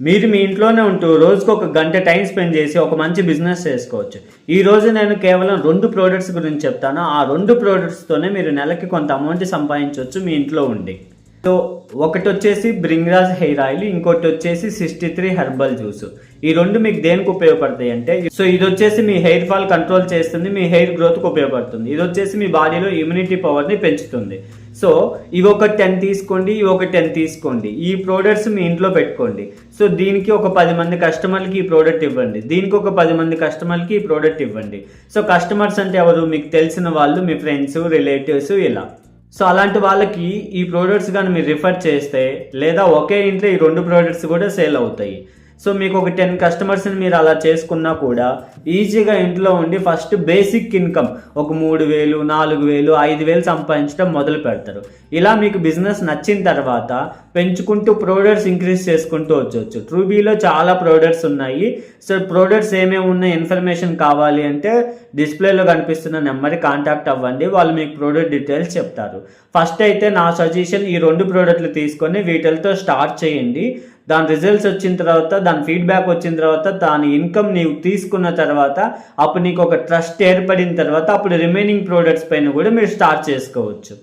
మీరు మీ ఇంట్లోనే ఉంటూ రోజుకు ఒక గంట టైం స్పెండ్ చేసి ఒక మంచి బిజినెస్ చేసుకోవచ్చు. ఈ రోజు నేను కేవలం 2 ప్రొడక్ట్స్ గురించి చెప్తాను. ఆ 2 ప్రొడక్ట్స్తోనే మీరు నెలకి కొంత అమౌంట్ సంపాదించవచ్చు మీ ఇంట్లో ఉండి. సో ఒకటొచ్చేసి బ్రింగ్రాజ్ హెయిర్ ఆయిల్, ఇంకోటి వచ్చేసి 63 హెర్బల్ జ్యూస్. ఈ 2 మీకు దేనికి ఉపయోగపడతాయి అంటే, సో ఇది వచ్చేసి మీ హెయిర్ ఫాల్ కంట్రోల్ చేస్తుంది, మీ హెయిర్ గ్రోత్కి ఉపయోగపడుతుంది. ఇది వచ్చేసి మీ బాడీలో ఇమ్యూనిటీ పవర్ని పెంచుతుంది. సో ఇవి ఒక 10 తీసుకోండి, ఇవి ఒక 10 తీసుకోండి. ఈ ప్రోడక్ట్స్ మీ ఇంట్లో పెట్టుకోండి. సో దీనికి ఒక 10 మంది కస్టమర్లకి ఈ ప్రోడక్ట్ ఇవ్వండి, దీనికి ఒక 10 మంది కస్టమర్లకి ఈ ప్రోడక్ట్ ఇవ్వండి. సో కస్టమర్స్ అంటే ఎవరు? మీకు తెలిసిన వాళ్ళు, మీ ఫ్రెండ్స్, రిలేటివ్స్ ఇలా. సో అలాంటి వాళ్ళకి ఈ ప్రోడక్ట్స్ కానీ మీరు రిఫర్ చేస్తే, లేదా ఒకే ఇంట్లో ఈ 2 ప్రోడక్ట్స్ కూడా సేల్ అవుతాయి. సో మీకు ఒక 10 కస్టమర్స్ని మీరు అలా చేసుకున్నా కూడా ఈజీగా ఇంట్లో ఉండి ఫస్ట్ బేసిక్ ఇన్కమ్ ఒక 3,000, 4,000, 5,000 సంపాదించడం మొదలు పెడతారు. ఇలా మీకు బిజినెస్ నచ్చిన తర్వాత పెంచుకుంటూ ప్రోడక్ట్స్ ఇంక్రీజ్ చేసుకుంటూ వచ్చవచ్చు. ట్రూబీలో చాలా ప్రోడక్ట్స్ ఉన్నాయి. సో ప్రోడక్ట్స్ ఏమేమి ఉన్నాయి ఇన్ఫర్మేషన్ కావాలి అంటే డిస్ప్లేలో కనిపిస్తున్న నెంబర్కి కాంటాక్ట్ అవ్వండి, వాళ్ళు మీకు ప్రోడక్ట్ డీటెయిల్స్ చెప్తారు. ఫస్ట్ అయితే నా సజెషన్ ఈ 2 ప్రోడక్ట్లు తీసుకొని వీటితో స్టార్ట్ చేయండి. దాని రిజల్ట్స్ వచ్చిన తర్వాత, దాని ఫీడ్బ్యాక్ వచ్చిన తర్వాత, దాని ఇన్కమ్ నీవు తీసుకున్న తర్వాత, అప్పుడు నీకు ఒక ట్రస్ట్ ఏర్పడిన తర్వాత అప్పుడు రిమైనింగ్ ప్రోడక్ట్స్ పైన కూడా మీరు స్టార్ట్ చేసుకోవచ్చు.